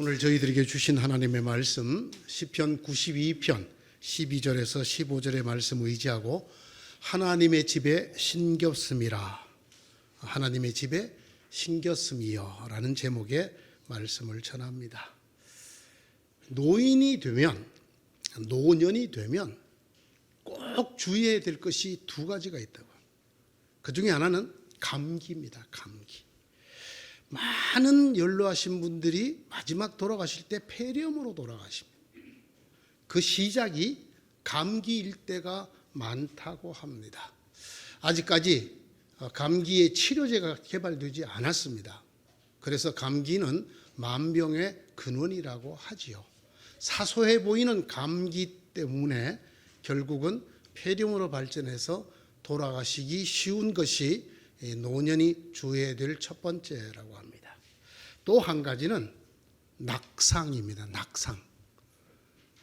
오늘 저희들에게 주신 하나님의 말씀 시편 92편 12절에서 15절의 말씀 의지하고 하나님의 집에 신겼음이라, 하나님의 집에 신겼음이여 라는 제목의 말씀을 전합니다. 노년이 되면 꼭 주의해야 될 것이 두 가지가 있다고. 그 중에 하나는 감기입니다. 감기. 많은 연로하신 분들이 마지막 돌아가실 때 폐렴으로 돌아가십니다. 그 시작이 감기일 때가 많다고 합니다. 아직까지 감기의 치료제가 개발되지 않았습니다. 그래서 감기는 만병의 근원이라고 하지요. 사소해 보이는 감기 때문에 결국은 폐렴으로 발전해서 돌아가시기 쉬운 것이 노년이 주의해야 될 첫 번째라고 합니다. 또 한 가지는 낙상입니다. 낙상.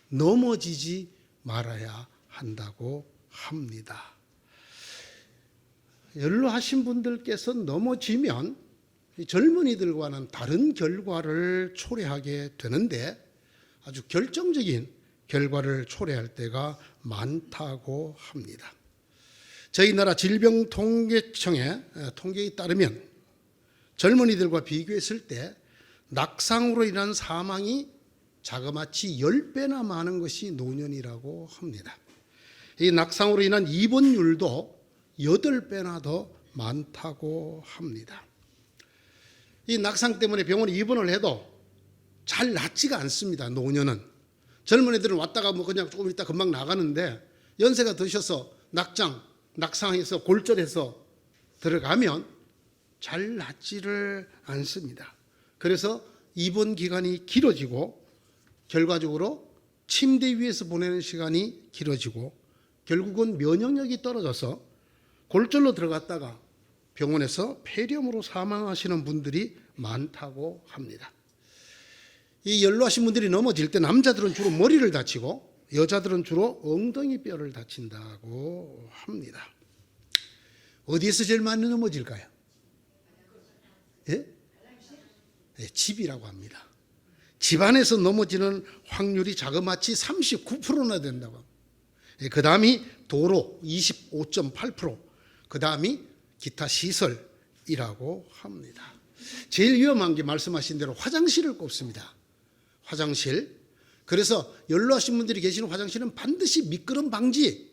넘어지지 말아야 한다고 합니다. 연로하신 분들께서 넘어지면 젊은이들과는 다른 결과를 초래하게 되는데 아주 결정적인 결과를 초래할 때가 많다고 합니다. 저희 나라 질병통계청의 통계에 따르면 젊은이들과 비교했을 때 낙상으로 인한 사망이 자그마치 10배나 많은 것이 노년이라고 합니다. 이 낙상으로 인한 입원율도 8배나 더 많다고 합니다. 이 낙상 때문에 병원에 입원을 해도 잘 낫지가 않습니다. 노년은. 젊은 애들은 왔다가 그냥 조금 있다 금방 나가는데 연세가 드셔서 낙상해서 골절해서 들어가면 잘 낫지를 않습니다. 그래서 입원 기간이 길어지고 결과적으로 침대 위에서 보내는 시간이 길어지고 결국은 면역력이 떨어져서 골절로 들어갔다가 병원에서 폐렴으로 사망하시는 분들이 많다고 합니다. 이 연로하신 분들이 넘어질 때 남자들은 주로 머리를 다치고 여자들은 주로 엉덩이 뼈를 다친다고 합니다. 어디에서 제일 많이 넘어질까요? 예? 네, 집이라고 합니다. 집안에서 넘어지는 확률이 자그마치 39%나 된다고 합니다. 그 다음이 도로 25.8%, 그 다음이 기타 시설이라고 합니다. 제일 위험한 게 말씀하신 대로 화장실을 꼽습니다. 화장실. 그래서 연로하신 분들이 계시는 화장실은 반드시 미끄럼 방지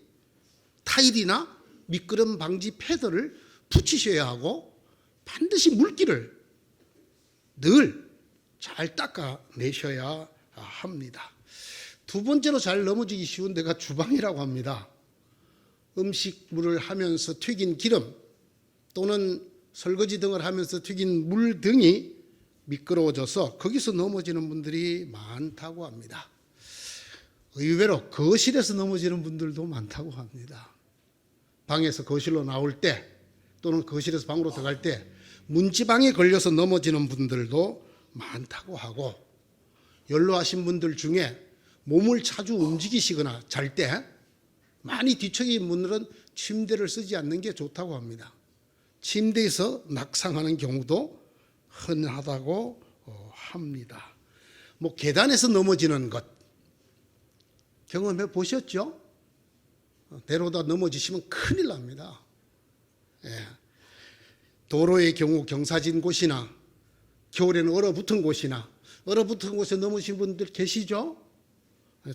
타일이나 미끄럼 방지 패드를 붙이셔야 하고 반드시 물기를 늘 잘 닦아내셔야 합니다. 두 번째로 잘 넘어지기 쉬운 데가 주방이라고 합니다. 음식물을 하면서 튀긴 기름 또는 설거지 등을 하면서 튀긴 물 등이 미끄러워져서 거기서 넘어지는 분들이 많다고 합니다. 의외로 거실에서 넘어지는 분들도 많다고 합니다. 방에서 거실로 나올 때 또는 거실에서 방으로 들어갈 때 문지방에 걸려서 넘어지는 분들도 많다고 하고, 연로하신 분들 중에 몸을 자주 움직이시거나 잘 때 많이 뒤척인 분들은 침대를 쓰지 않는 게 좋다고 합니다. 침대에서 낙상하는 경우도 흔하다고 합니다. 계단에서 넘어지는 것 경험해 보셨죠? 내려오다 넘어지시면 큰일 납니다. 예. 도로의 경우 경사진 곳이나 겨울에는 얼어붙은 곳이나 얼어붙은 곳에 넘어진 분들 계시죠?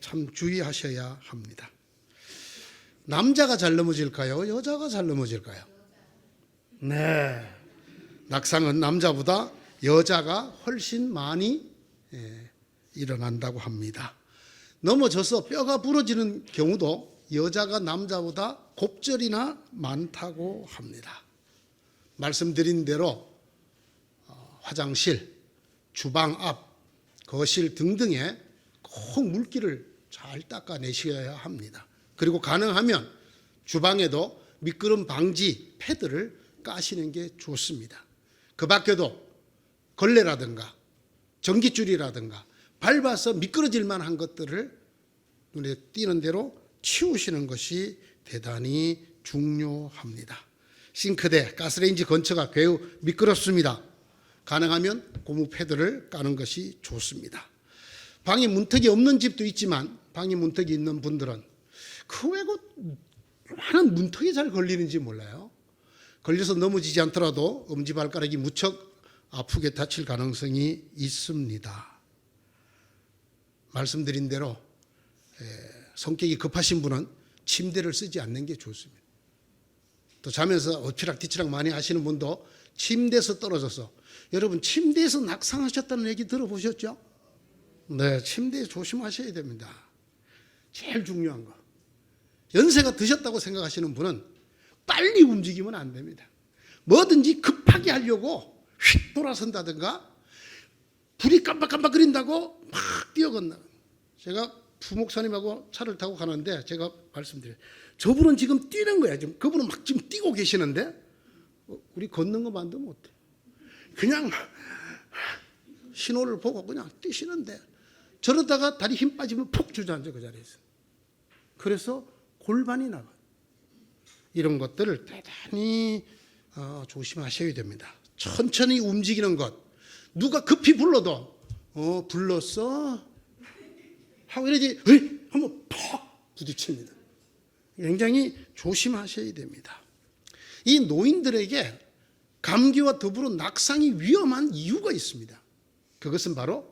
참 주의하셔야 합니다. 남자가 잘 넘어질까요? 여자가 잘 넘어질까요? 네. 낙상은 남자보다 여자가 훨씬 많이 일어난다고 합니다. 넘어져서 뼈가 부러지는 경우도 여자가 남자보다 곱절이나 많다고 합니다. 말씀드린 대로 화장실, 주방 앞, 거실 등등에 꼭 물기를 잘 닦아내셔야 합니다. 그리고 가능하면 주방에도 미끄럼 방지 패드를 까시는 게 좋습니다. 그 밖에도 걸레라든가 전깃줄이라든가 밟아서 미끄러질 만한 것들을 눈에 띄는 대로 치우시는 것이 대단히 중요합니다. 싱크대, 가스레인지 근처가 매우 미끄럽습니다. 가능하면 고무 패드를 까는 것이 좋습니다. 방에 문턱이 없는 집도 있지만 방에 문턱이 있는 분들은 그 외고 많은 문턱이 잘 걸리는지 몰라요. 걸려서 넘어지지 않더라도 엄지발가락이 무척 아프게 다칠 가능성이 있습니다. 말씀드린 대로 성격이 급하신 분은 침대를 쓰지 않는 게 좋습니다. 또 자면서 엎치락뒤치락 많이 하시는 분도 침대에서 떨어져서, 여러분 침대에서 낙상하셨다는 얘기 들어보셨죠? 네, 침대에 조심하셔야 됩니다. 제일 중요한 거. 연세가 드셨다고 생각하시는 분은 빨리 움직이면 안 됩니다. 뭐든지 급하게 하려고 휙 돌아선다든가 불이 깜박깜박거린다고 막 뛰어건너. 제가 부목사님하고 차를 타고 가는데 제가 말씀드려요. 저분은 지금 뛰는 거야. 지금 그분은 막 지금 뛰고 계시는데 우리 걷는 거 만들면 어때? 그냥 신호를 보고 그냥 뛰시는데 저러다가 다리 힘 빠지면 푹 주저앉아 그 자리에서. 그래서 골반이 나가. 이런 것들을 대단히 조심하셔야 됩니다. 천천히 움직이는 것. 누가 급히 불러도 불렀어? 하고 이러지 한번 퍽 부딪힙니다. 굉장히 조심하셔야 됩니다. 이 노인들에게 감기와 더불어 낙상이 위험한 이유가 있습니다. 그것은 바로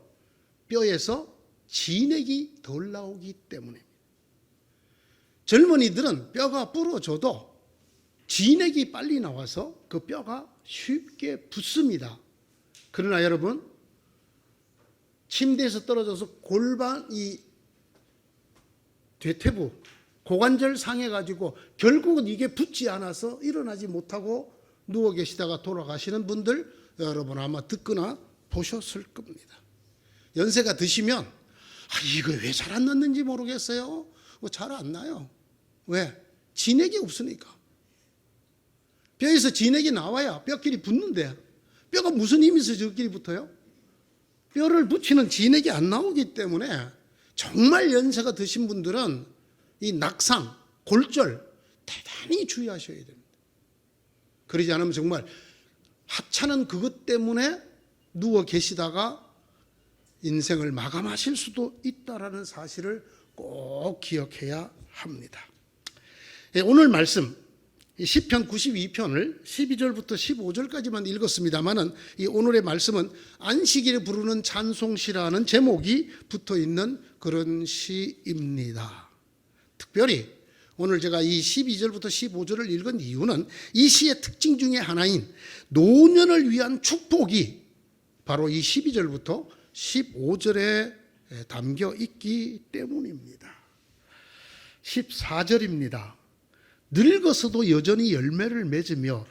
뼈에서 진액이 덜 나오기 때문입니다. 젊은이들은 뼈가 부러져도 진액이 빨리 나와서 그 뼈가 쉽게 붙습니다. 그러나 여러분, 침대에서 떨어져서 골반, 이 대퇴부, 고관절 상해가지고 결국은 이게 붙지 않아서 일어나지 못하고 누워 계시다가 돌아가시는 분들 여러분 아마 듣거나 보셨을 겁니다. 연세가 드시면 이거 왜 잘 안 났는지 모르겠어요. 잘 안 나요. 왜? 진액이 없으니까. 뼈에서 진액이 나와야 뼈끼리 붙는데 뼈가 무슨 힘이 있어서 저끼리 붙어요? 뼈를 붙이는 진액이 안 나오기 때문에 정말 연세가 드신 분들은 이 낙상, 골절 대단히 주의하셔야 됩니다. 그러지 않으면 정말 하찮은 그것 때문에 누워 계시다가 인생을 마감하실 수도 있다라는 사실을 꼭 기억해야 합니다. 오늘 말씀 시편 92편을 12절부터 15절까지만 읽었습니다만은 이 오늘의 말씀은 안식일에 부르는 찬송시라는 제목이 붙어 있는 그런 시입니다. 특별히 오늘 제가 이 12절부터 15절을 읽은 이유는 이 시의 특징 중에 하나인 노년을 위한 축복이 바로 이 12절부터 15절에 담겨 있기 때문입니다. 14절입니다. 늙어서도 여전히 열매를 맺으며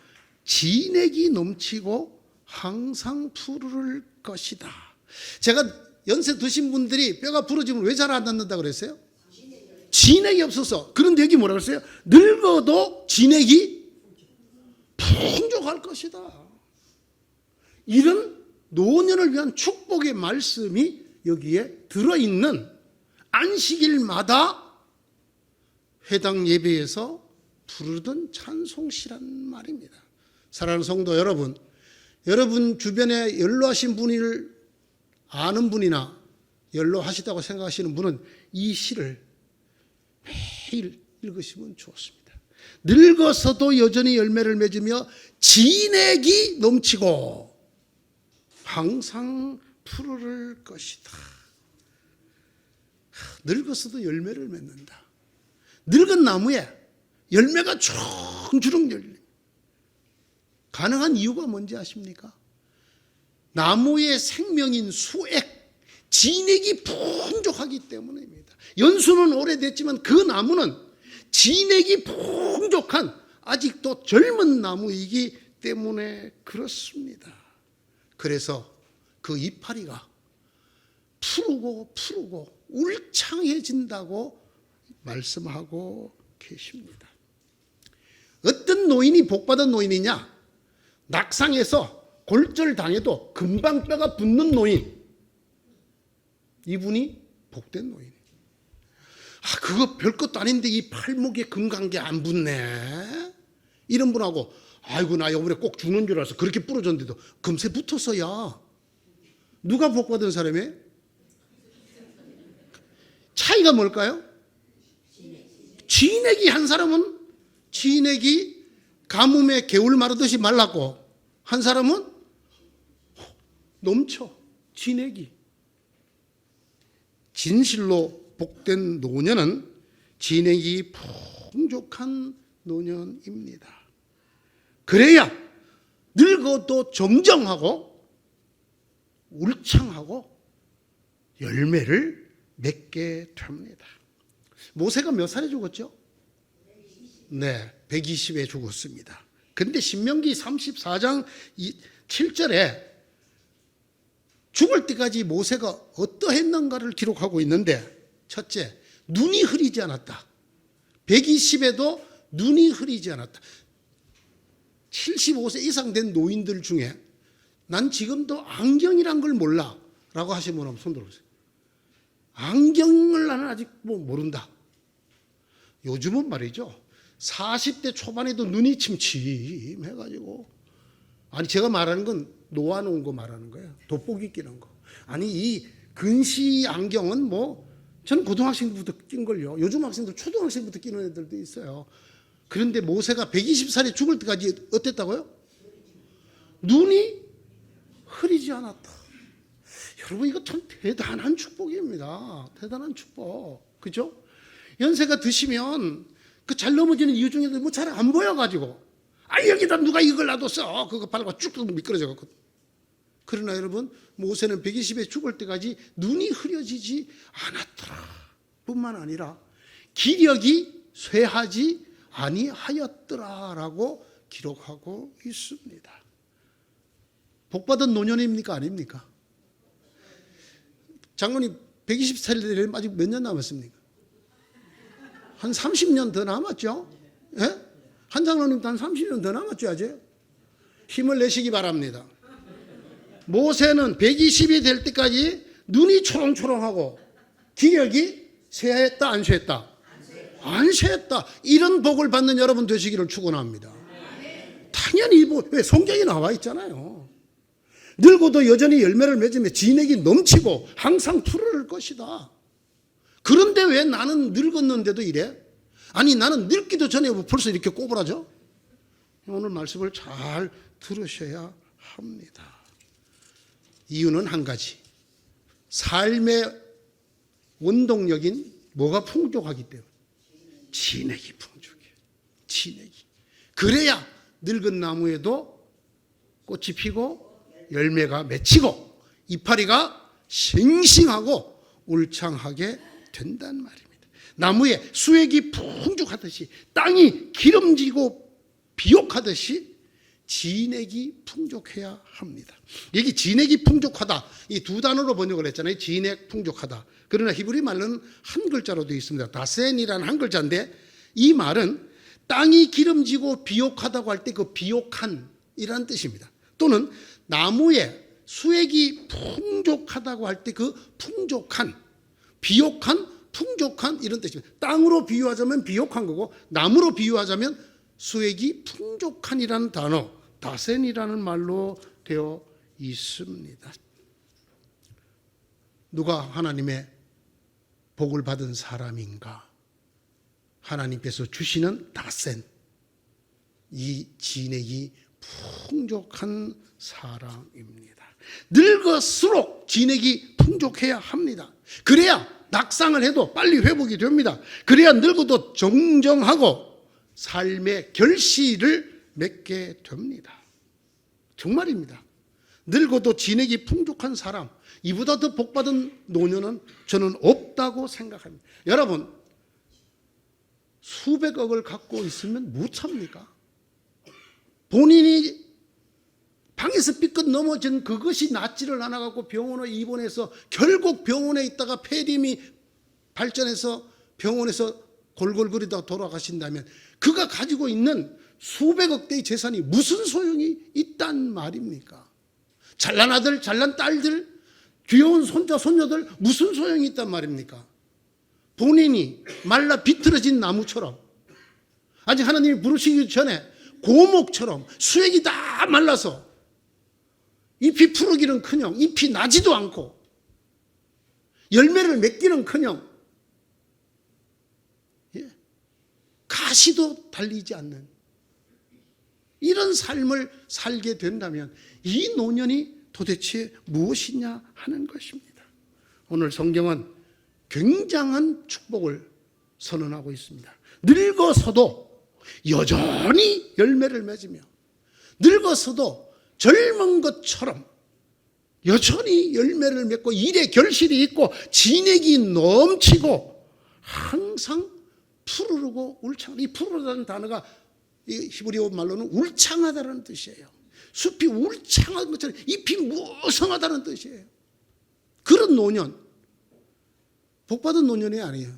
진액이 넘치고 항상 푸르를 것이다. 제가 연세 드신 분들이 뼈가 부러지면 왜 잘 안 낫는다 그랬어요? 진액이 없어서. 그런데 여기 뭐라 그랬어요? 늙어도 진액이 풍족할 것이다. 이런 노년을 위한 축복의 말씀이 여기에 들어있는 안식일마다 회당 예배에서 부르던 찬송시란 말입니다. 사랑하는 성도 여러분, 여러분 주변에 연로하신 분을 아는 분이나 연로하시다고 생각하시는 분은 이 시를 매일 읽으시면 좋습니다. 늙어서도 여전히 열매를 맺으며 진액이 넘치고 항상 푸르를 것이다. 늙어서도 열매를 맺는다. 늙은 나무에 열매가 주렁주렁 열립니다. 가능한 이유가 뭔지 아십니까? 나무의 생명인 수액, 진액이 풍족하기 때문입니다. 연수는 오래됐지만 그 나무는 진액이 풍족한 아직도 젊은 나무이기 때문에 그렇습니다. 그래서 그 이파리가 푸르고 울창해진다고 말씀하고 계십니다. 어떤 노인이 복받은 노인이냐? 낙상해서 골절당해도 금방 뼈가 붙는 노인. 이분이 복된 노인이에요. 그거 별것도 아닌데 이 팔목에 금관계 안 붙네. 이런 분하고 아이고 나 이번에 꼭 죽는 줄 알았어. 그렇게 부러졌는데도 금세 붙었어야. 누가 복 받은 사람이에요? 차이가 뭘까요? 진액이 한 사람은 진액이 가뭄에 개울 마르듯이 말랐고 한 사람은 넘쳐 진액이. 진실로 복된 노년은 진액이 풍족한 노년입니다. 그래야 늙어도 정정하고 울창하고 열매를 맺게 됩니다. 모세가 몇 살에 죽었죠? 네, 120에 죽었습니다. 근데 신명기 34장 7절에 죽을 때까지 모세가 어떠했는가를 기록하고 있는데, 첫째, 눈이 흐리지 않았다. 120에도 눈이 흐리지 않았다. 75세 이상 된 노인들 중에 난 지금도 안경이란 걸 몰라 라고 하시는 분 한번 손 들어보세요. 안경을 나는 아직 모른다. 요즘은 말이죠, 40대 초반에도 눈이 침침해가지고, 아니 제가 말하는 건 놓아놓은 거 말하는 거예요. 돋보기 끼는 거. 아니 이 근시 안경은 뭐 저는 고등학생부터 낀걸요. 요즘 학생들 초등학생부터 끼는 애들도 있어요. 그런데 모세가 120살에 죽을 때까지 어땠다고요? 눈이 흐리지 않았다. 여러분 이거 참 대단한 축복입니다. 대단한 축복. 그죠? 연세가 드시면 그 잘 넘어지는 이유 중에도 뭐 잘 안 보여가지고, 아 여기다 누가 이걸 놔뒀어. 그거 밟아 쭉 미끄러져 갖고. 그러나 여러분 모세는 120에 죽을 때까지 눈이 흐려지지 않았더라 뿐만 아니라 기력이 쇠하지 아니하였더라라고 기록하고 있습니다. 복받은 노년입니까 아닙니까? 장로님 120살 되려면 아직 몇 년 남았습니까? 한 30년 더 남았죠? 예? 한 장로님도 한 30년 더 남았죠 아직? 힘을 내시기 바랍니다. 모세는 120이 될 때까지 눈이 초롱초롱하고 기력이 쇠했다 안 쇠했다? 안 쇠했다. 이런 복을 받는 여러분 되시기를 축원합니다. 당연히 왜 성경에 나와 있잖아요. 늙어도 여전히 열매를 맺으며 진액이 넘치고 항상 푸르를 것이다. 그런데 왜 나는 늙었는데도 이래? 아니 나는 늙기도 전에 벌써 이렇게 꼬부라져? 오늘 말씀을 잘 들으셔야 합니다. 이유는 한 가지. 삶의 원동력인 뭐가 풍족하기 때문에. 진액이 풍족해. 진액이. 그래야 늙은 나무에도 꽃이 피고 열매가 맺히고 이파리가 싱싱하고 울창하게 된단 말입니다. 나무에 수액이 풍족하듯이, 땅이 기름지고 비옥하듯이 진액이 풍족해야 합니다. 여기 진액이 풍족하다, 이 두 단어로 번역을 했잖아요. 진액, 풍족하다. 그러나 히브리 말로는 한 글자로 되어 있습니다. 다센이라는 한 글자인데, 이 말은 땅이 기름지고 비옥하다고 할 때 그 비옥한이라는 뜻입니다. 또는 나무에 수액이 풍족하다고 할 때 그 풍족한, 비옥한, 풍족한 이런 뜻입니다. 땅으로 비유하자면 비옥한 거고, 나무로 비유하자면 수액이 풍족한이라는 단어, 다센이라는 말로 되어 있습니다. 누가 하나님의 복을 받은 사람인가? 하나님께서 주시는 다센, 이 진액이 풍족한 사람입니다. 늙을수록 진액이 풍족해야 합니다. 그래야 낙상을 해도 빨리 회복이 됩니다. 그래야 늙어도 정정하고 삶의 결실을 맺게 됩니다. 정말입니다. 늙어도 진액이 풍족한 사람, 이보다 더 복받은 노년은 저는 없다고 생각합니다. 여러분, 수백억을 갖고 있으면 못 삽니까? 본인이 방에서 삐끗 넘어진 그것이 낫지를 않아갖고 병원에 입원해서 결국 병원에 있다가 폐렴이 발전해서 병원에서 골골거리다가 돌아가신다면 그가 가지고 있는 수백억 대의 재산이 무슨 소용이 있단 말입니까? 잘난 아들, 잘난 딸들, 귀여운 손자, 손녀들 무슨 소용이 있단 말입니까? 본인이 말라 비틀어진 나무처럼 아직 하나님이 부르시기 전에 고목처럼 수액이 다 말라서 잎이 푸르기는커녕 잎이 나지도 않고 열매를 맺기는커녕 가시도 달리지 않는 이런 삶을 살게 된다면 이 노년이 도대체 무엇이냐 하는 것입니다. 오늘 성경은 굉장한 축복을 선언하고 있습니다. 늙어서도 여전히 열매를 맺으며 늙어서도 젊은 것처럼 여전히 열매를 맺고 일에 결실이 있고 진액이 넘치고 항상 푸르르고 울창. 이 푸르르다는 단어가 이 히브리어 말로는 울창하다는 뜻이에요. 숲이 울창한 것처럼 잎이 무성하다는 뜻이에요. 그런 노년, 복받은 노년이 아니에요.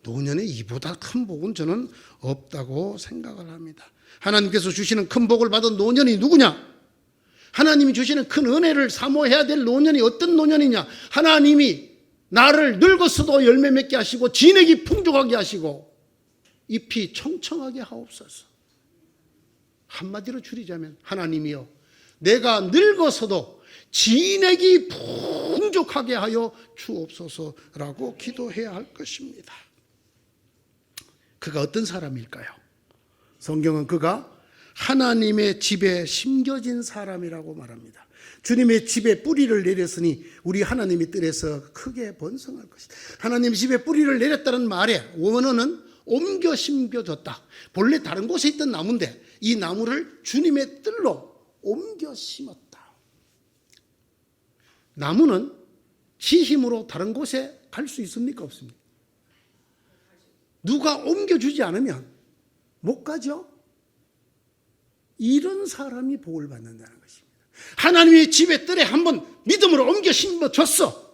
노년에 이보다 큰 복은 저는 없다고 생각을 합니다. 하나님께서 주시는 큰 복을 받은 노년이 누구냐? 하나님이 주시는 큰 은혜를 사모해야 될 노년이 어떤 노년이냐? 하나님이 나를 늙었어도 열매 맺게 하시고 진액이 풍족하게 하시고 잎이 청청하게 하옵소서. 한마디로 줄이자면 하나님이여 내가 늙어서도 진액이 풍족하게 하여 주옵소서라고 기도해야 할 것입니다. 그가 어떤 사람일까요? 성경은 그가 하나님의 집에 심겨진 사람이라고 말합니다. 주님의 집에 뿌리를 내렸으니 우리 하나님의 뜰에서 크게 번성할 것이다. 하나님 집에 뿌리를 내렸다는 말에 원어는 옮겨 심겨졌다. 본래 다른 곳에 있던 나무인데 이 나무를 주님의 뜰로 옮겨 심었다. 나무는 지 힘으로 다른 곳에 갈 수 있습니까? 없습니까? 누가 옮겨주지 않으면 못 가죠? 이런 사람이 복을 받는다는 것입니다. 하나님의 집의 뜰에 한번 믿음으로 옮겨 심어줬어.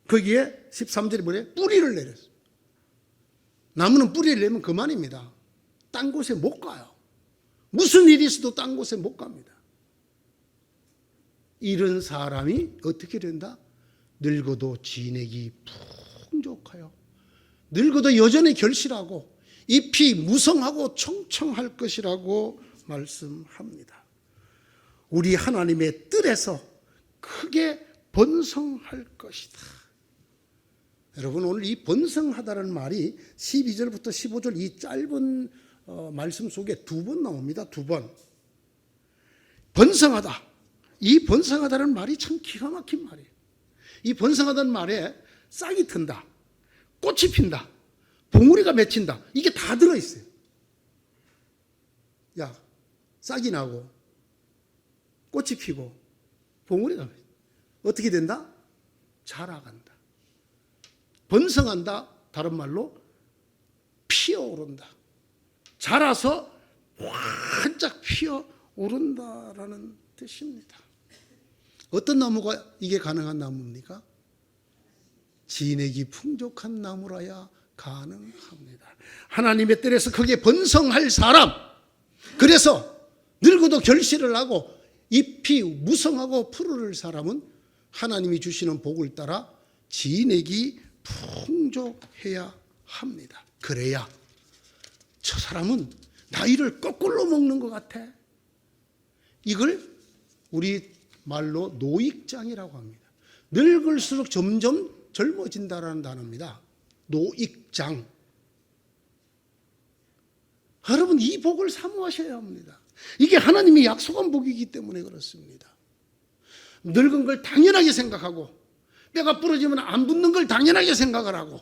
거기에 13절에 뭐래? 뿌리를 내렸어. 나무는 뿌리를 내면 그만입니다. 딴 곳에 못 가요. 무슨 일이 있어도 딴 곳에 못 갑니다. 이런 사람이 어떻게 된다? 늙어도 진액이 풍족하여 늙어도 여전히 결실하고 잎이 무성하고 청청할 것이라고 말씀합니다. 우리 하나님의 뜰에서 크게 번성할 것이다. 여러분 오늘 이 번성하다는 말이 12절부터 15절 이 짧은 말씀 속에 두 번 나옵니다. 두 번. 번성하다. 이 번성하다는 말이 참 기가 막힌 말이에요. 이 번성하다는 말에 싹이 튼다. 꽃이 핀다. 봉우리가 맺힌다. 이게 다 들어있어요. 야, 싹이 나고 꽃이 피고 봉우리가 맺힌다. 어떻게 된다? 자라간다. 번성한다. 다른 말로 피어오른다. 자라서 활짝 피어오른다라는 뜻입니다. 어떤 나무가 이게 가능한 나무입니까? 진액이 풍족한 나무라야 가능합니다. 하나님의 뜰에서 크게 번성할 사람, 그래서 늙어도 결실을 하고 잎이 무성하고 푸르를 사람은 하나님이 주시는 복을 따라 진액이 풍족해야 합니다. 그래야 저 사람은 나이를 거꾸로 먹는 것 같아. 이걸 우리 말로 노익장이라고 합니다. 늙을수록 점점 젊어진다라는 단어입니다. 노익장. 여러분 이 복을 사모하셔야 합니다. 이게 하나님이 약속한 복이기 때문에 그렇습니다. 늙은 걸 당연하게 생각하고 뼈가 부러지면 안 붙는 걸 당연하게 생각을 하고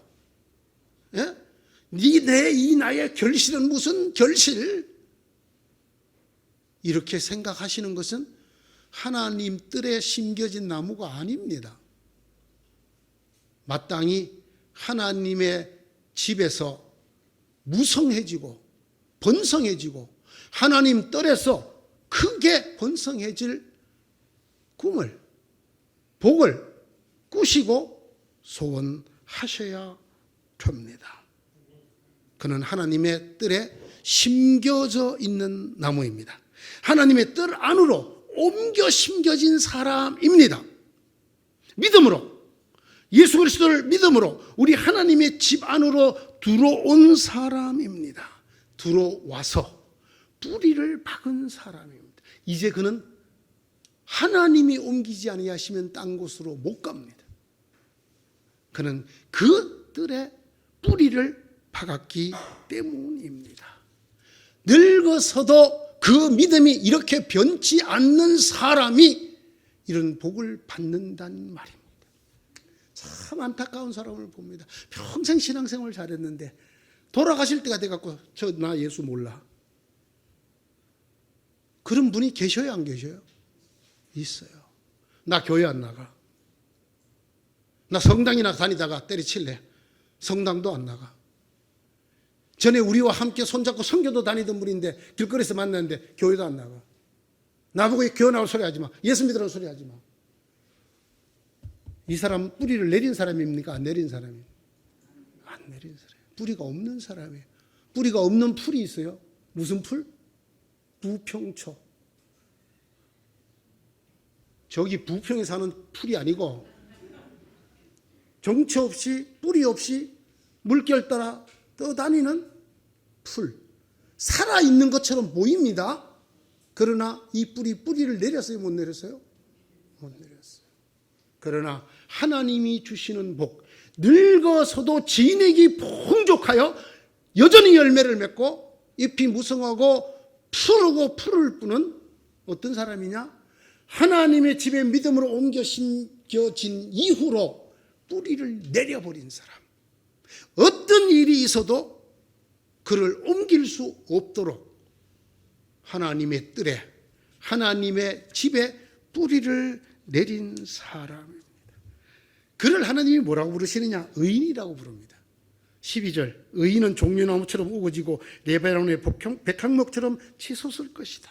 내 이 나이의 결실은 무슨 결실? 이렇게 생각하시는 것은 하나님 뜰에 심겨진 나무가 아닙니다. 마땅히 하나님의 집에서 무성해지고 번성해지고 하나님 뜰에서 크게 번성해질 꿈을, 복을 꾸시고 소원하셔야 됩니다. 그는 하나님의 뜰에 심겨져 있는 나무입니다. 하나님의 뜰 안으로 옮겨 심겨진 사람입니다. 믿음으로 예수 그리스도를 믿음으로 우리 하나님의 집 안으로 들어온 사람입니다. 들어와서 뿌리를 박은 사람입니다. 이제 그는 하나님이 옮기지 아니하시면 딴 곳으로 못 갑니다. 그는 그 뜰에 뿌리를 박았기 때문입니다. 늙어서도 그 믿음이 이렇게 변치 않는 사람이 이런 복을 받는다는 말입니다. 참 안타까운 사람을 봅니다. 평생 신앙생활 잘했는데 돌아가실 때가 돼갖고 나 예수 몰라. 그런 분이 계셔요, 안 계셔요? 있어요. 나 교회 안 나가. 나 성당이나 다니다가 때려칠래. 성당도 안 나가. 전에 우리와 함께 손잡고 선교도 다니던 분인데 길거리에서 만났는데 교회도 안 나가. 나보고 교회 나올 소리 하지 마. 예수 믿으라는 소리 하지 마. 이 사람 뿌리를 내린 사람입니까? 안 내린 사람입니까? 안 내린 사람. 뿌리가 없는 사람이에요. 뿌리가 없는 풀이 있어요. 무슨 풀? 부평초. 저기 부평에 사는 풀이 아니고 정처 없이 뿌리 없이 물결 따라 떠다니는 풀. 살아있는 것처럼 보입니다. 그러나 이 뿌리를 내렸어요? 못 내렸어요? 못 내렸어요. 그러나 하나님이 주시는 복, 늙어서도 진액이 풍족하여 여전히 열매를 맺고 잎이 무성하고 푸르고 푸를 뿌는 어떤 사람이냐? 하나님의 집에 믿음으로 옮겨 심겨진 이후로 뿌리를 내려버린 사람. 어떤 일이 있어도 그를 옮길 수 없도록 하나님의 뜰에, 하나님의 집에 뿌리를 내린 사람입니다. 그를 하나님이 뭐라고 부르시느냐? 의인이라고 부릅니다. 12절, 의인은 종려나무처럼 우거지고 레바논의 백향목처럼 치솟을 것이다.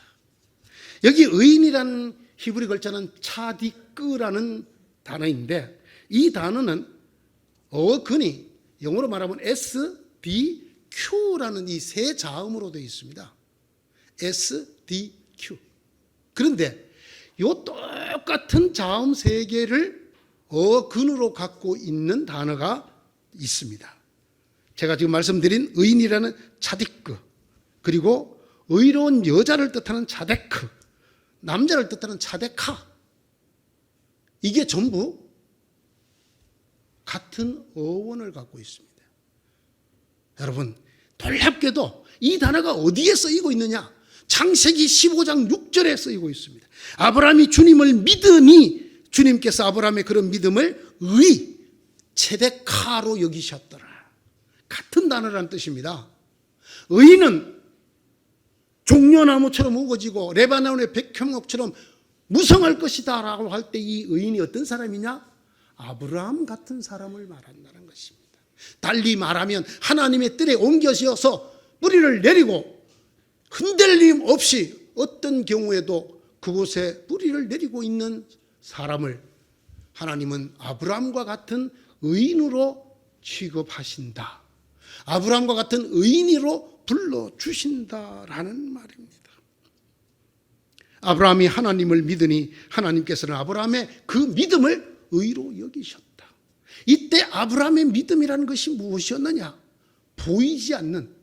여기 의인이라는 히브리 글자는 차디끄라는 단어인데 이 단어는 어근이 영어로 말하면 SDQ라는 이 세 자음으로 되어 있습니다. SDQ. 그런데 이 똑같은 자음 세 개를 어근으로 갖고 있는 단어가 있습니다. 제가 지금 말씀드린 의인이라는 차디크, 그리고 의로운 여자를 뜻하는 차데크, 남자를 뜻하는 차데카, 이게 전부 같은 어원을 갖고 있습니다. 여러분, 놀랍게도 이 단어가 어디에 쓰이고 있느냐? 창세기 15장 6절에 쓰이고 있습니다. 아브라함이 주님을 믿으니 주님께서 아브라함의 그런 믿음을 의, 체데카로 여기셨더라. 같은 단어라는 뜻입니다. 의는 종려나무처럼 우거지고 레바논의 백향목처럼 무성할 것이다 라고 할 때 이 의인이 어떤 사람이냐? 아브라함 같은 사람을 말한다는 것입니다. 달리 말하면 하나님의 뜰에 옮겨져서 뿌리를 내리고 흔들림 없이 어떤 경우에도 그곳에 뿌리를 내리고 있는 사람을 하나님은 아브라함과 같은 의인으로 취급하신다. 아브라함과 같은 의인으로 불러주신다라는 말입니다. 아브라함이 하나님을 믿으니 하나님께서는 아브라함의 그 믿음을 의로 여기셨다. 이때 아브라함의 믿음이라는 것이 무엇이었느냐? 보이지 않는,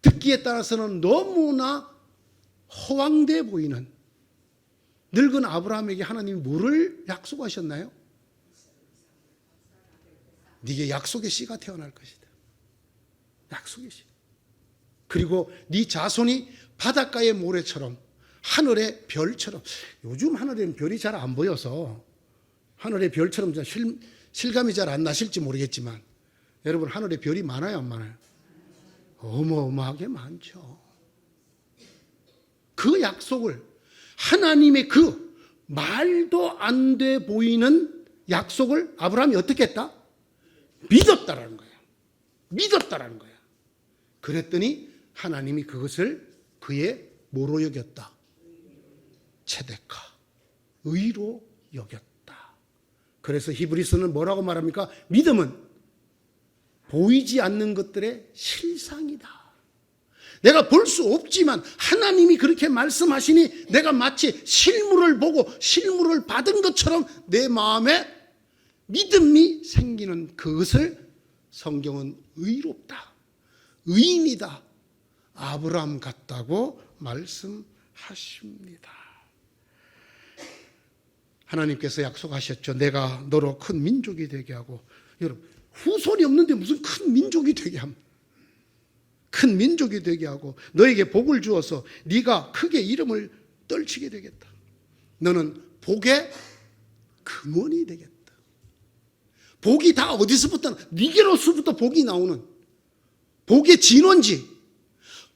듣기에 따라서는 너무나 허황돼 보이는 늙은 아브라함에게 하나님이 뭐를 약속하셨나요? 네게 약속의 씨가 태어날 것이다. 약속의 씨. 그리고 네 자손이 바닷가의 모래처럼 하늘의 별처럼. 요즘 하늘에는 별이 잘 안 보여서 하늘의 별처럼 실감이 잘 안 나실지 모르겠지만 여러분, 하늘에 별이 많아요, 안 많아요? 어마어마하게 많죠. 그 약속을, 하나님의 그 말도 안 돼 보이는 약속을 아브라함이 어떻게 했다? 믿었다라는 거예요. 믿었다라는 거예요. 그랬더니 하나님이 그것을 그의 뭐로 여겼다? 체데카, 의로 여겼다. 그래서 히브리서는 뭐라고 말합니까? 믿음은 보이지 않는 것들의 실상이다. 내가 볼 수 없지만 하나님이 그렇게 말씀하시니 내가 마치 실물을 보고 실물을 받은 것처럼 내 마음에 믿음이 생기는 그것을 성경은 의롭다, 의인이다, 아브라함 같다고 말씀하십니다. 하나님께서 약속하셨죠. 내가 너로 큰 민족이 되게 하고. 여러분, 후손이 없는데 무슨 큰 민족이 되게 합니까? 큰 민족이 되게 하고 너에게 복을 주어서 네가 크게 이름을 떨치게 되겠다. 너는 복의 근원이 되겠다. 복이 다 어디서부터, 니게로서부터 복이 나오는 복의 진원지,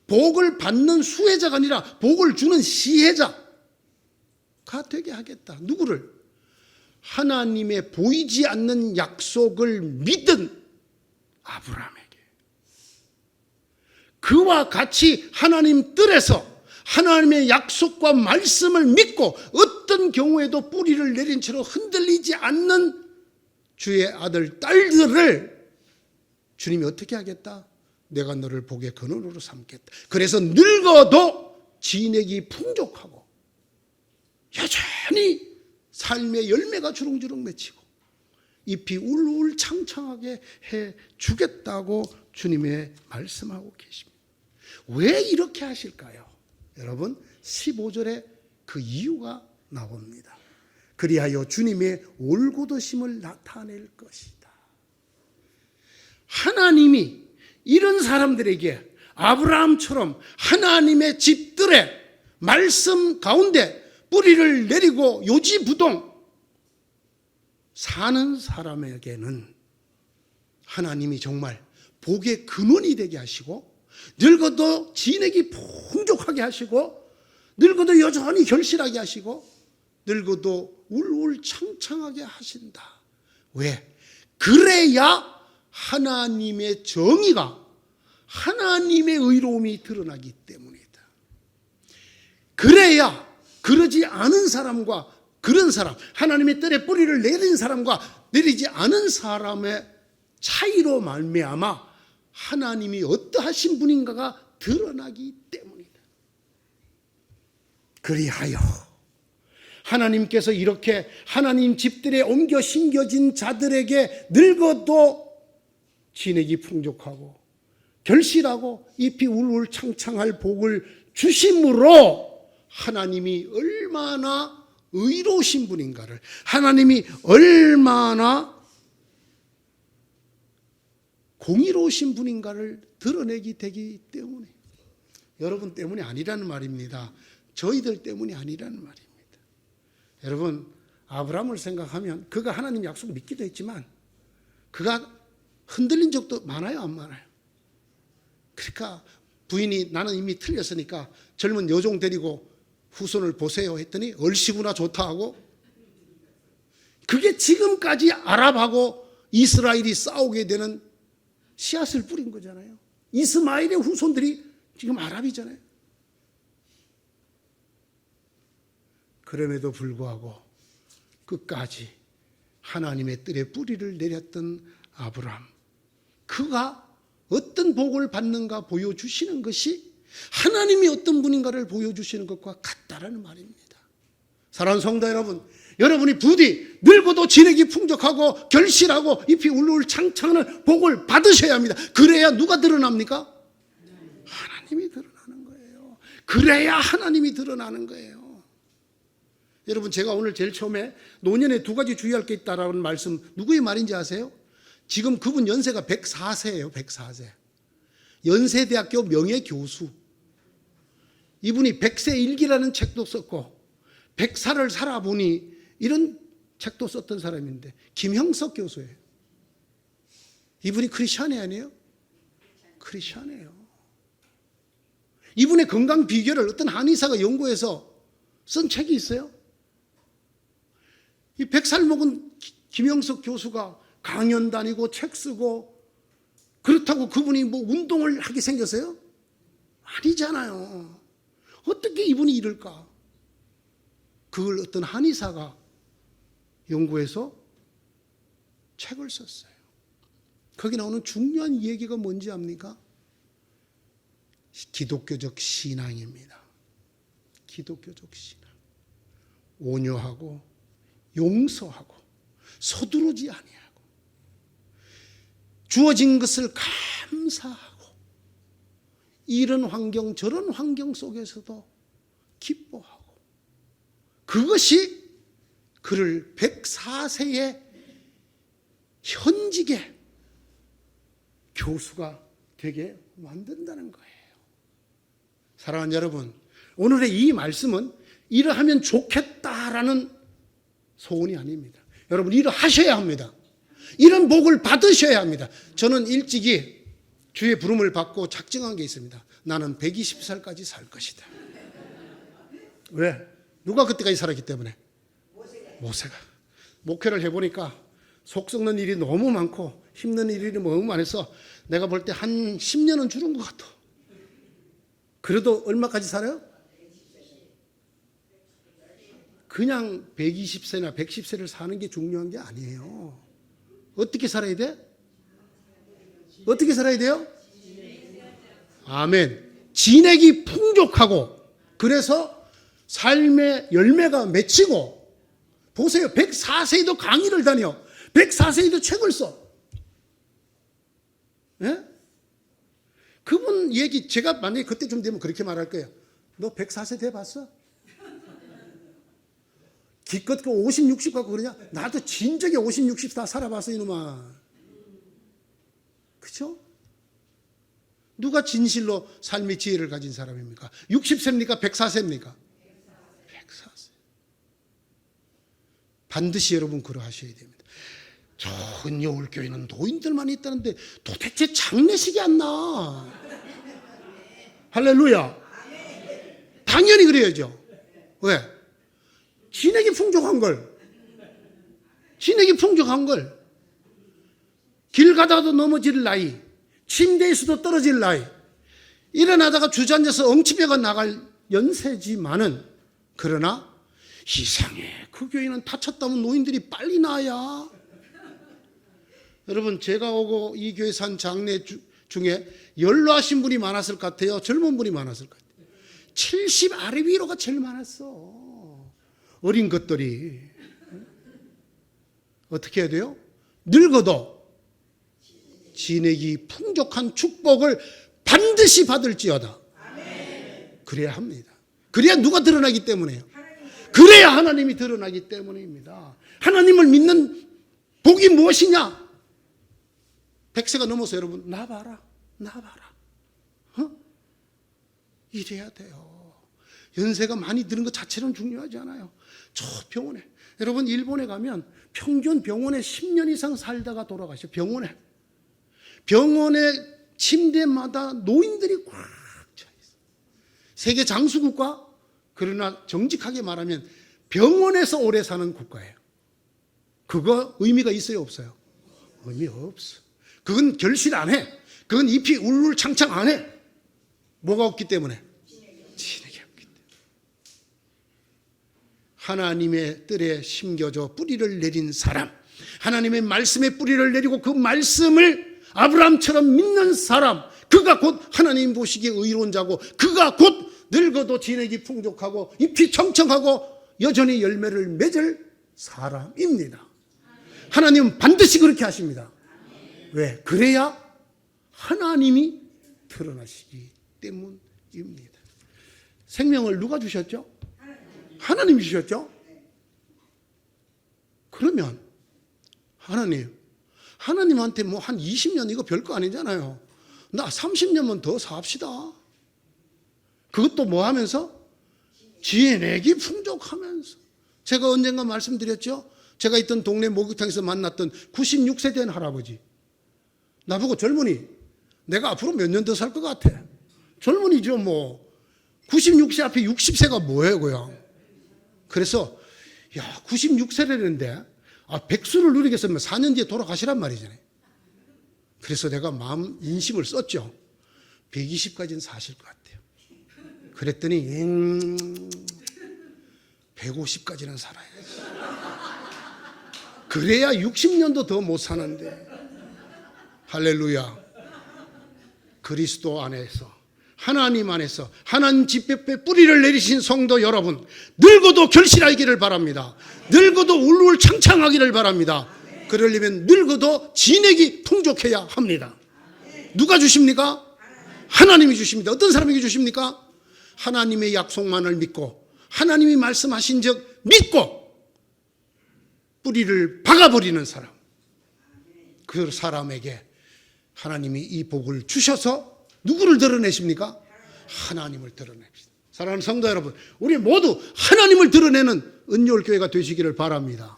복을 받는 수혜자가 아니라 복을 주는 시혜자가 되게 하겠다. 누구를? 하나님의 보이지 않는 약속을 믿은 아브라함에게. 그와 같이 하나님 뜰에서 하나님의 약속과 말씀을 믿고 어떤 경우에도 뿌리를 내린 채로 흔들리지 않는 주의 아들, 딸들을 주님이 어떻게 하겠다? 내가 너를 복의 근원으로 삼겠다. 그래서 늙어도 진액이 풍족하고 여전히 삶의 열매가 주렁주렁 맺히고 잎이 울울 창창하게 해 주겠다고 주님의 말씀하고 계십니다. 왜 이렇게 하실까요? 여러분, 15절에 그 이유가 나옵니다. 그리하여 주님의 올곧으심을 나타낼 것이다. 하나님이 이런 사람들에게 아브라함처럼 하나님의 집들의 말씀 가운데 뿌리를 내리고 요지부동 사는 사람에게는 하나님이 정말 복의 근원이 되게 하시고 늙어도 진액이 풍족하게 하시고 늙어도 여전히 결실하게 하시고 늙어도 울울 창창하게 하신다. 왜? 그래야 하나님의 정의가, 하나님의 의로움이 드러나기 때문이다. 그래야 그러지 않은 사람과 그런 사람, 하나님의 뜰에 뿌리를 내린 사람과 내리지 않은 사람의 차이로 말미암아 하나님이 어떠하신 분인가가 드러나기 때문이다. 그리하여 하나님께서 이렇게 하나님 집들에 옮겨 심겨진 자들에게 늙어도 진액이 풍족하고 결실하고 잎이 울울 창창할 복을 주심으로 하나님이 얼마나 의로우신 분인가를, 하나님이 얼마나 공의로우신 분인가를 드러내기 되기 때문에, 여러분 때문이 아니라는 말입니다. 저희들 때문이 아니라는 말입니다. 여러분, 아브라함을 생각하면 그가 하나님 약속을 믿기도 했지만 그가 흔들린 적도 많아요, 안 많아요? 그러니까 부인이 나는 이미 틀렸으니까 젊은 여종 데리고 후손을 보세요 했더니 얼씨구나 좋다 하고, 그게 지금까지 아랍하고 이스라엘이 싸우게 되는 씨앗을 뿌린 거잖아요. 이스마엘의 후손들이 지금 아랍이잖아요. 그럼에도 불구하고 끝까지 하나님의 뜰에 뿌리를 내렸던 아브라함, 그가 어떤 복을 받는가 보여주시는 것이 하나님이 어떤 분인가를 보여주시는 것과 같다라는 말입니다. 사랑하는 성도 여러분, 여러분이 부디 늙어도 진액이 풍족하고 결실하고 잎이 울울 창창하는 복을 받으셔야 합니다. 그래야 누가 드러납니까? 하나님이 드러나는 거예요. 그래야 하나님이 드러나는 거예요. 여러분, 제가 오늘 제일 처음에 노년에 두 가지 주의할 게 있다라는 말씀, 누구의 말인지 아세요? 지금 그분 연세가 104세예요. 104세. 연세대학교 명예교수. 이분이 100세 일기라는 책도 썼고 100살을 살아보니 이런 책도 썼던 사람인데, 김형석 교수예요. 이분이 크리스찬이 아니에요? 크리스찬이에요. 이분의 건강 비결을 어떤 한의사가 연구해서 쓴 책이 있어요. 이 100살 먹은 김형석 교수가 강연 다니고 책 쓰고 그렇다고 그분이 뭐 운동을 하게 생겼어요? 아니잖아요. 어떻게 이분이 이럴까? 그걸 어떤 한의사가 연구해서 책을 썼어요. 거기 나오는 중요한 얘기가 뭔지 압니까? 기독교적 신앙입니다. 기독교적 신앙. 온유하고 용서하고 서두르지 아니하고 주어진 것을 감사하고 이런 환경 저런 환경 속에서도 기뻐하고, 그것이 그를 104세의 현직의 교수가 되게 만든다는 거예요. 사랑하는 여러분, 오늘의 이 말씀은 이러하면 좋겠다라는 소원이 아닙니다. 여러분, 이러하셔야 합니다. 이런 복을 받으셔야 합니다. 저는 일찍이 주의 부름을 받고 작정한 게 있습니다. 나는 120살까지 살 것이다. 왜? 누가 그때까지 살았기 때문에? 모세가. 목회를 해보니까 속 썩는 일이 너무 많고 힘든 일이 너무 많아서 내가 볼 때 한 10년은 줄은 것 같아. 그래도 얼마까지 살아요? 그냥 120세나 110세를 사는 게 중요한 게 아니에요. 어떻게 살아야 돼? 어떻게 살아야 돼요? 아멘. 진액이 풍족하고, 그래서 삶의 열매가 맺히고. 보세요. 104세에도 강의를 다녀. 104세에도 책을 써. 예? 그분 얘기, 제가 만약에 그때쯤 되면 그렇게 말할 거예요. 너 104세 돼 봤어? 기껏 그 50, 60 갖고 그러냐? 나도 진작에 50, 60 다 살아봤어, 이놈아. 그쵸? 누가 진실로 삶의 지혜를 가진 사람입니까? 60세입니까? 104세입니까? 104세. 반드시 여러분 그러하셔야 됩니다. 좋은 여울교회는 노인들만 있다는데 도대체 장례식이 안 나. 할렐루야. 당연히 그래야죠. 왜? 진액이 풍족한 걸. 진액이 풍족한 걸. 길 가다가도 넘어질 나이, 침대에서도 떨어질 나이, 일어나다가 주저앉아서 엉치배가 나갈 연세지만은, 그러나 이상해. 그 교회는 다쳤다면 노인들이 빨리 나야. 여러분, 제가 오고 이 교회 산 장례 중에 연로하신 분이 많았을 것 같아요? 젊은 분이 많았을 것 같아요? 70 아래 위로가 제일 많았어. 어린 것들이. 어떻게 해야 돼요? 늙어도 진액이 풍족한 축복을 반드시 받을지어다. 그래야 합니다. 그래야 누가 드러나기 때문에요. 그래야 하나님이 드러나기 때문입니다. 하나님을 믿는 복이 무엇이냐? 100세가 넘어서 여러분, 나 봐라. 이래야 돼요. 연세가 많이 드는 것 자체는 중요하지 않아요. 저 병원에, 여러분 일본에 가면 평균 병원에 10년 이상 살다가 돌아가셔. 병원에 침대마다 노인들이 꽉 차 있어. 세계 장수국가, 그러나 정직하게 말하면 병원에서 오래 사는 국가예요. 그거 의미가 있어요, 없어요? 의미 없어. 그건 결실 안 해. 그건 잎이 울울창창 안 해. 뭐가 없기 때문에? 진액이 없기 때문에. 하나님의 뜰에 심겨져 뿌리를 내린 사람, 하나님의 말씀에 뿌리를 내리고 그 말씀을 아브라함처럼 믿는 사람, 그가 곧 하나님 보시기에 의로운 자고, 그가 곧 늙어도 진액이 풍족하고 잎이 청청하고 여전히 열매를 맺을 사람입니다. 하나님은 반드시 그렇게 하십니다. 왜? 그래야 하나님이 드러나시기 때문입니다. 생명을 누가 주셨죠? 하나님이 주셨죠? 그러면 하나님한테 뭐 한 20년 이거 별거 아니잖아요. 나 30년만 더 삽시다. 그것도 뭐 하면서? 진액이 풍족하면서. 제가 언젠가 말씀드렸죠? 제가 있던 동네 목욕탕에서 만났던 96세 된 할아버지. 나보고 젊은이, 내가 앞으로 몇 년 더 살 것 같아. 젊은이죠 뭐. 96세 앞에 60세가 뭐예요 그냥. 그래서 96세라는데 백수를 누리겠으면 4년 뒤에 돌아가시란 말이잖아요. 그래서 내가 마음 인심을 썼죠. 120까지는 사실 것 같아요. 그랬더니 150까지는 살아야지. 그래야 60년도 더 못 사는데. 할렐루야. 그리스도 안에서, 하나님 안에서 하나님 집배에 뿌리를 내리신 성도 여러분, 늙어도 결실하기를 바랍니다. 늙어도 울울 창창하기를 바랍니다. 그러려면 늙어도 진액이 풍족해야 합니다. 누가 주십니까? 하나님이 주십니다. 어떤 사람에게 주십니까? 하나님의 약속만을 믿고 하나님이 말씀하신 적 믿고 뿌리를 박아버리는 사람, 그 사람에게 하나님이 이 복을 주셔서 누구를 드러내십니까? 하나님을 드러냅니다. 사랑하는 성도 여러분, 우리 모두 하나님을 드러내는 은율교회가 되시기를 바랍니다.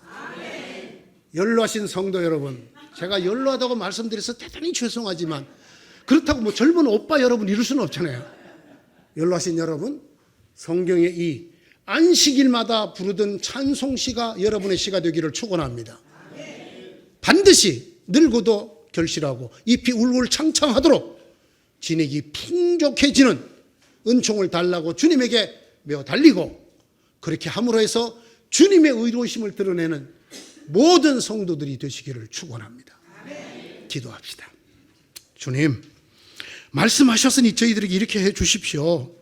연로하신 성도 여러분, 제가 연로하다고 말씀드려서 대단히 죄송하지만 그렇다고 뭐 젊은 오빠 여러분 이럴 수는 없잖아요. 연로하신 여러분, 성경의 이 안식일마다 부르던 찬송시가 여러분의 시가 되기를 축원합니다. 반드시 늙어도 결실하고 잎이 울울 창창하도록 진액이 풍족해지는 은총을 달라고 주님에게 메어 달리고, 그렇게 함으로 해서 주님의 의로우심을 드러내는 모든 성도들이 되시기를 축원합니다. 기도합시다. 주님, 말씀하셨으니 저희들에게 이렇게 해 주십시오.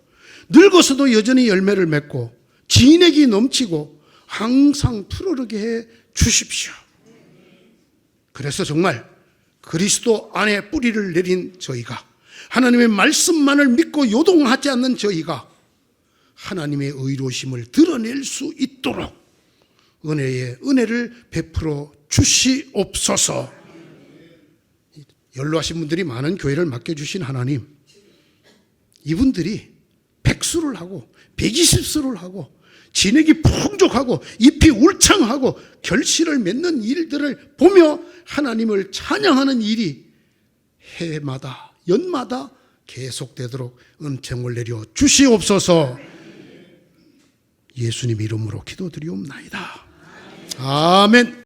늙어서도 여전히 열매를 맺고 진액이 넘치고 항상 푸르르게 해 주십시오. 그래서 정말 그리스도 안에 뿌리를 내린 저희가, 하나님의 말씀만을 믿고 요동하지 않는 저희가 하나님의 의로우심을 드러낼 수 있도록 은혜를 베풀어 주시옵소서. 연로하신 분들이 많은 교회를 맡겨주신 하나님, 이분들이 100수를 하고 120수를 하고 진액이 풍족하고 잎이 울창하고 결실을 맺는 일들을 보며 하나님을 찬양하는 일이 해마다 연마다 계속되도록 은총을 내려 주시옵소서. 예수님 이름으로 기도드리옵나이다. 아멘.